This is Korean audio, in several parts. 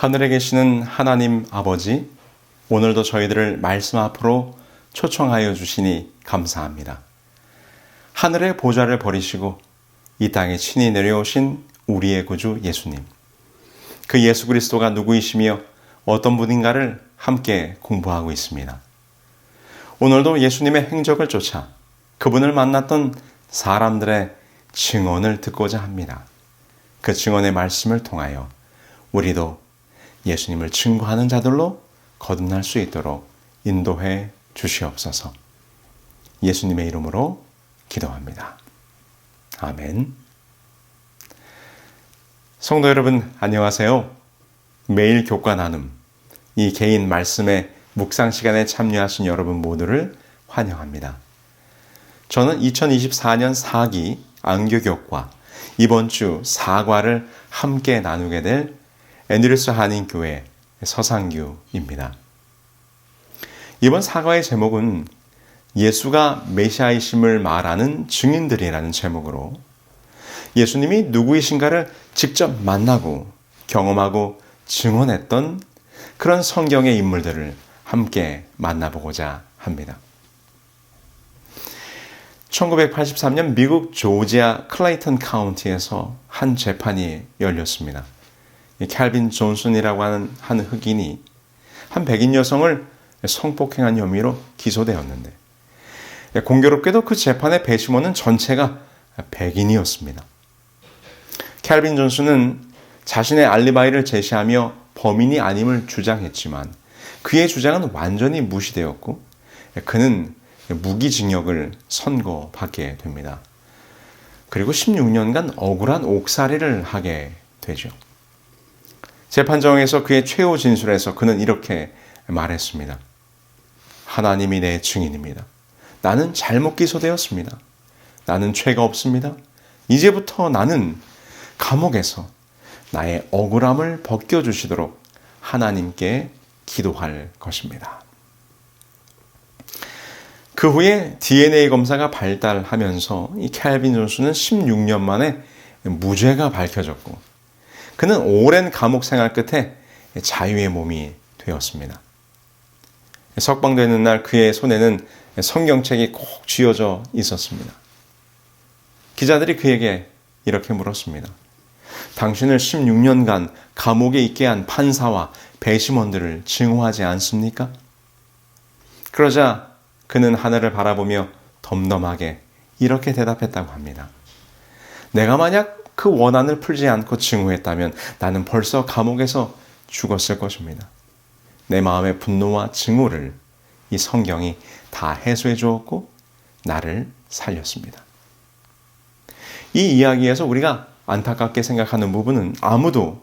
하늘에 계시는 하나님 아버지, 오늘도 저희들을 말씀 앞으로 초청하여 주시니 감사합니다. 하늘의 보좌를 버리시고 이 땅에 친히 내려오신 우리의 구주 예수님. 그 예수 그리스도가 누구이시며 어떤 분인가를 함께 공부하고 있습니다. 오늘도 예수님의 행적을 쫓아 그분을 만났던 사람들의 증언을 듣고자 합니다. 그 증언의 말씀을 통하여 우리도 예수님을 증거하는 자들로 거듭날 수 있도록 인도해 주시옵소서. 예수님의 이름으로 기도합니다. 아멘. 성도 여러분, 안녕하세요. 매일 교과 나눔, 이 개인 말씀의 묵상 시간에 참여하신 여러분 모두를 환영합니다. 저는 2024년 4기 안교교과 이번 주 4과를 함께 나누게 될 앤드루스 한인교회 서상규입니다. 이번 4과의 제목은 예수가 메시아이심을 말하는 증인들이라는 제목으로 예수님이 누구이신가를 직접 만나고 경험하고 증언했던 그런 성경의 인물들을 함께 만나보고자 합니다. 1983년 미국 조지아 클레이턴 카운티에서 한 재판이 열렸습니다. 캘빈 존슨이라고 하는 한 흑인이 한 백인 여성을 성폭행한 혐의로 기소되었는데, 공교롭게도 그 재판의 배심원은 전체가 백인이었습니다. 캘빈 존슨은 자신의 알리바이를 제시하며 범인이 아님을 주장했지만 그의 주장은 완전히 무시되었고 그는 무기징역을 선고받게 됩니다. 그리고 16년간 억울한 옥살이를 하게 되죠. 재판정에서 그의 최후 진술에서 그는 이렇게 말했습니다. 하나님이 내 증인입니다. 나는 잘못 기소되었습니다. 나는 죄가 없습니다. 이제부터 나는 감옥에서 나의 억울함을 벗겨주시도록 하나님께 기도할 것입니다. 그 후에 DNA 검사가 발달하면서 이 캘빈 존슨은 16년 만에 무죄가 밝혀졌고 그는 오랜 감옥 생활 끝에 자유의 몸이 되었습니다. 석방되는 날 그의 손에는 성경책이 꼭 쥐어져 있었습니다. 기자들이 그에게 이렇게 물었습니다. 당신을 16년간 감옥에 있게 한 판사와 배심원들을 증오하지 않습니까? 그러자 그는 하늘을 바라보며 덤덤하게 이렇게 대답했다고 합니다. 내가 만약 그 원한을 풀지 않고 증오했다면 나는 벌써 감옥에서 죽었을 것입니다. 내 마음의 분노와 증오를 이 성경이 다 해소해 주었고 나를 살렸습니다. 이 이야기에서 우리가 안타깝게 생각하는 부분은 아무도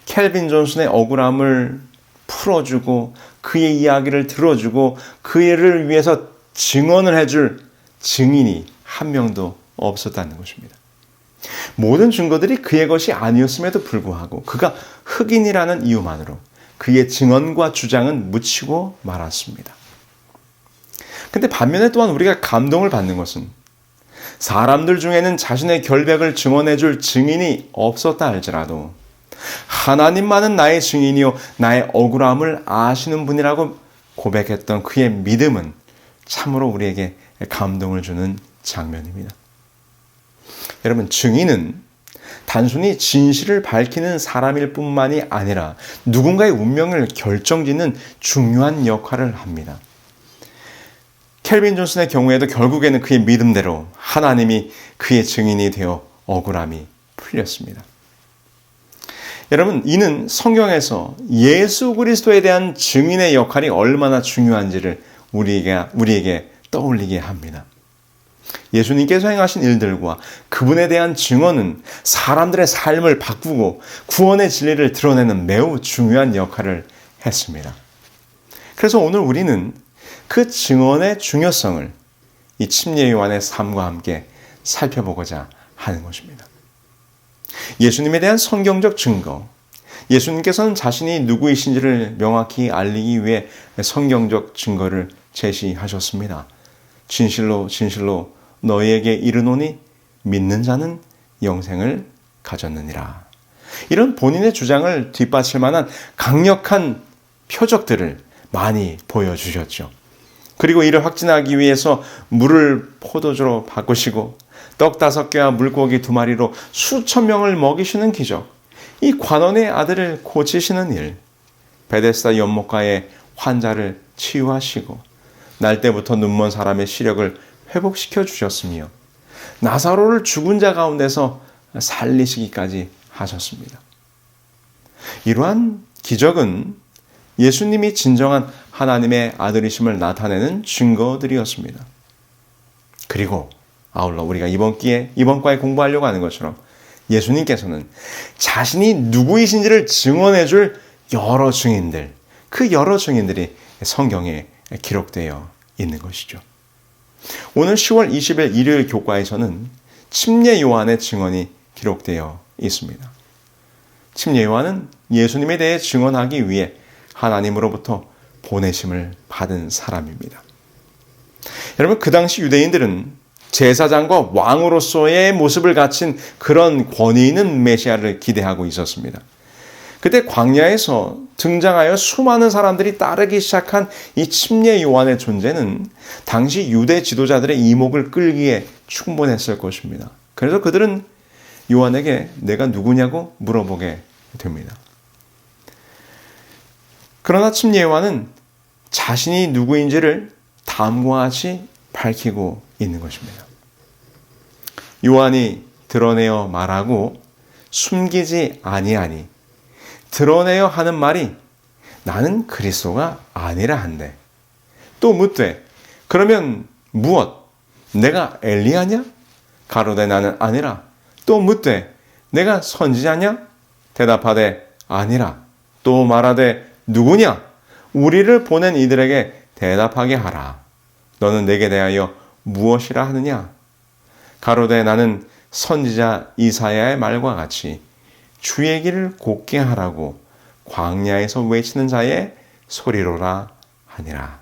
캘빈 존슨의 억울함을 풀어주고 그의 이야기를 들어주고 그를 위해서 증언을 해줄 증인이 한 명도 없었다는 것입니다. 모든 증거들이 그의 것이 아니었음에도 불구하고 그가 흑인이라는 이유만으로 그의 증언과 주장은 묻히고 말았습니다. 근데 반면에 또한 우리가 감동을 받는 것은 사람들 중에는 자신의 결백을 증언해 줄 증인이 없었다 할지라도 하나님만은 나의 증인이요 나의 억울함을 아시는 분이라고 고백했던 그의 믿음은 참으로 우리에게 감동을 주는 장면입니다. 여러분, 증인은 단순히 진실을 밝히는 사람일 뿐만이 아니라 누군가의 운명을 결정짓는 중요한 역할을 합니다. 캘빈 존슨의 경우에도 결국에는 그의 믿음대로 하나님이 그의 증인이 되어 억울함이 풀렸습니다. 여러분, 이는 성경에서 예수 그리스도에 대한 증인의 역할이 얼마나 중요한지를 우리에게 떠올리게 합니다. 예수님께서 행하신 일들과 그분에 대한 증언은 사람들의 삶을 바꾸고 구원의 진리를 드러내는 매우 중요한 역할을 했습니다. 그래서 오늘 우리는 그 증언의 중요성을 이 침례 요한의 삶과 함께 살펴보고자 하는 것입니다. 예수님에 대한 성경적 증거, 예수님께서는 자신이 누구이신지를 명확히 알리기 위해 성경적 증거를 제시하셨습니다. 진실로 진실로 너희에게 이르노니 믿는 자는 영생을 가졌느니라. 이런 본인의 주장을 뒷받칠 만한 강력한 표적들을 많이 보여주셨죠. 그리고 이를 확진하기 위해서 물을 포도주로 바꾸시고 떡 5개와 물고기 2마리로 수천 명을 먹이시는 기적, 이 관원의 아들을 고치시는 일, 베데스다 연못가의 환자를 치유하시고 날 때부터 눈먼 사람의 시력을 회복시켜 주셨으며 나사로를 죽은 자 가운데서 살리시기까지 하셨습니다. 이러한 기적은 예수님이 진정한 하나님의 아들이심을 나타내는 증거들이었습니다. 그리고 아울러 우리가 이번 과에 공부하려고 하는 것처럼 예수님께서는 자신이 누구이신지를 증언해 줄 여러 증인들, 그 여러 증인들이 성경에 기록되어 있는 것이죠. 오늘 10월 20일 일요일 교과에서는 침례 요한의 증언이 기록되어 있습니다. 침례 요한은 예수님에 대해 증언하기 위해 하나님으로부터 보내심을 받은 사람입니다. 여러분, 그 당시 유대인들은 제사장과 왕으로서의 모습을 갖춘 그런 권위 있는 메시아를 기대하고 있었습니다. 그때 광야에서 등장하여 수많은 사람들이 따르기 시작한 이 침례 요한의 존재는 당시 유대 지도자들의 이목을 끌기에 충분했을 것입니다. 그래서 그들은 요한에게 내가 누구냐고 물어보게 됩니다. 그러나 침례 요한은 자신이 누구인지를 다음과 같이 밝히고 있는 것입니다. 요한이 드러내어 말하고 숨기지 아니하니 드러내어 하는 말이 나는 그리스도가 아니라 한데 또 묻되 그러면 무엇? 내가 엘리야냐? 가로되 나는 아니라. 또 묻되 내가 선지자냐? 대답하되 아니라. 또 말하되 누구냐? 우리를 보낸 이들에게 대답하게 하라. 너는 내게 대하여 무엇이라 하느냐? 가로되 나는 선지자 이사야의 말과 같이 주의 길을 곧게 하라고 광야에서 외치는 자의 소리로라 하니라.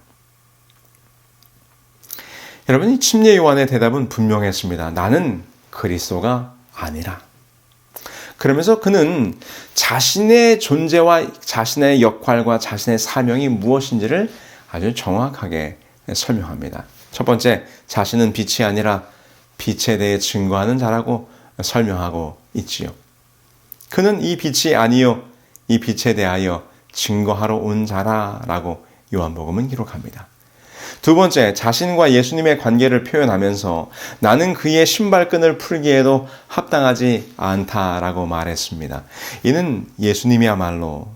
여러분, 이 침례 요한의 대답은 분명했습니다. 나는 그리스도가 아니라. 그러면서 그는 자신의 존재와 자신의 역할과 자신의 사명이 무엇인지를 아주 정확하게 설명합니다. 첫 번째, 자신은 빛이 아니라 빛에 대해 증거하는 자라고 설명하고 있지요. 그는 이 빛이 아니요 이 빛에 대하여 증거하러 온 자라라고 요한복음은 기록합니다. 두 번째, 자신과 예수님의 관계를 표현하면서 나는 그의 신발끈을 풀기에도 합당하지 않다라고 말했습니다. 이는 예수님이야말로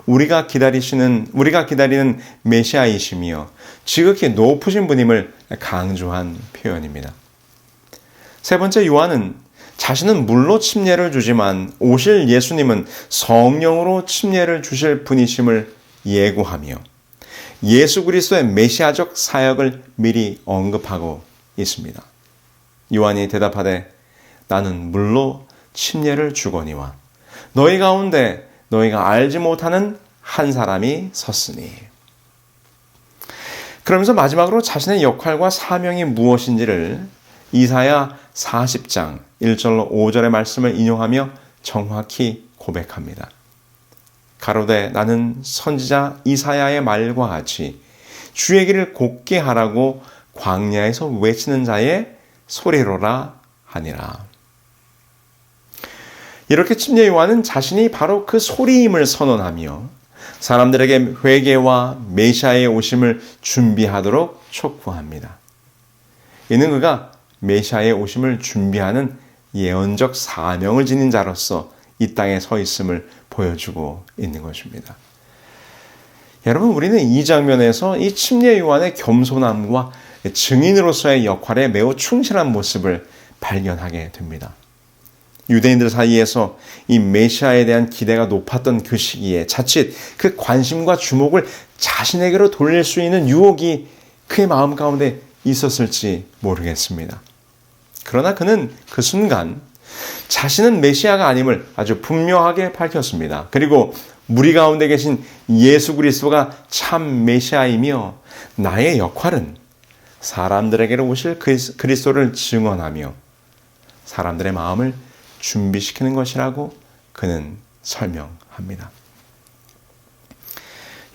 우리가 기다리는 메시아이시며 지극히 높으신 분임을 강조한 표현입니다. 세 번째, 요한은 자신은 물로 침례를 주지만 오실 예수님은 성령으로 침례를 주실 분이심을 예고하며 예수 그리스도의 메시아적 사역을 미리 언급하고 있습니다. 요한이 대답하되 나는 물로 침례를 주거니와 너희 가운데 너희가 알지 못하는 한 사람이 섰으니. 그러면서 마지막으로 자신의 역할과 사명이 무엇인지를 이사야 40장 1절로 5절의 말씀을 인용하며 정확히 고백합니다. 가로되 나는 선지자 이사야의 말과 같이 주의 길을 곧게 하라고 광야에서 외치는 자의 소리로라 하니라. 이렇게 침례 요한은 자신이 바로 그 소리임을 선언하며 사람들에게 회개와 메시아의 오심을 준비하도록 촉구합니다. 이는 그가 메시아의 오심을 준비하는 예언적 사명을 지닌 자로서 이 땅에 서 있음을 보여주고 있는 것입니다. 여러분, 우리는 이 장면에서 이 침례 요한의 겸손함과 증인으로서의 역할에 매우 충실한 모습을 발견하게 됩니다. 유대인들 사이에서 이 메시아에 대한 기대가 높았던 그 시기에 자칫 그 관심과 주목을 자신에게로 돌릴 수 있는 유혹이 그의 마음 가운데 있었을지 모르겠습니다. 그러나 그는 그 순간 자신은 메시아가 아님을 아주 분명하게 밝혔습니다. 그리고 무리 가운데 계신 예수 그리스도가 참 메시아이며 나의 역할은 사람들에게로 오실 그리스도를 증언하며 사람들의 마음을 준비시키는 것이라고 그는 설명합니다.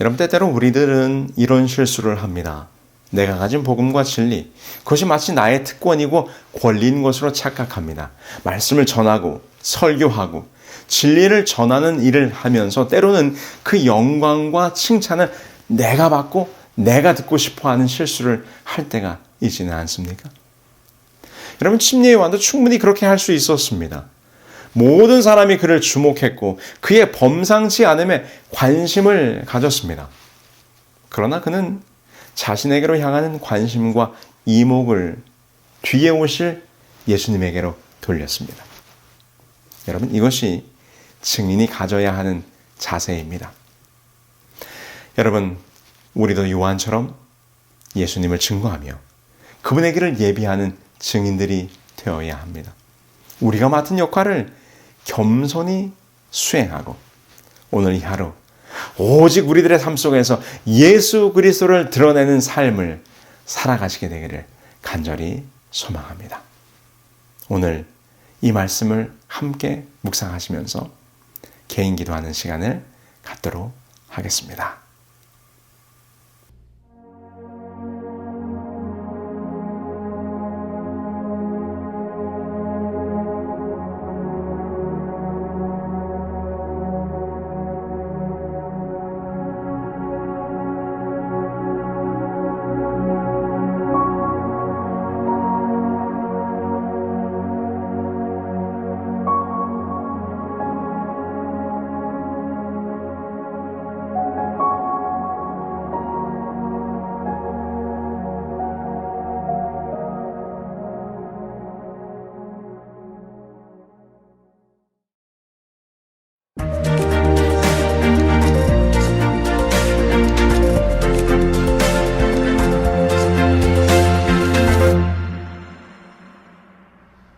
여러분, 때때로 우리들은 이런 실수를 합니다. 내가 가진 복음과 진리, 그것이 마치 나의 특권이고 권리인 것으로 착각합니다. 말씀을 전하고 설교하고 진리를 전하는 일을 하면서 때로는 그 영광과 칭찬을 내가 받고 내가 듣고 싶어하는 실수를 할 때가 있지는 않습니까? 여러분, 침례 요한도 충분히 그렇게 할 수 있었습니다. 모든 사람이 그를 주목했고 그의 범상치 않음에 관심을 가졌습니다. 그러나 그는 자신에게로 향하는 관심과 이목을 뒤에 오실 예수님에게로 돌렸습니다. 여러분, 이것이 증인이 가져야 하는 자세입니다. 여러분, 우리도 요한처럼 예수님을 증거하며 그분의 길을 예비하는 증인들이 되어야 합니다. 우리가 맡은 역할을 겸손히 수행하고 오늘 이 하루 오직 우리들의 삶 속에서 예수 그리스도를 드러내는 삶을 살아가시게 되기를 간절히 소망합니다. 오늘 이 말씀을 함께 묵상하시면서 개인 기도하는 시간을 갖도록 하겠습니다.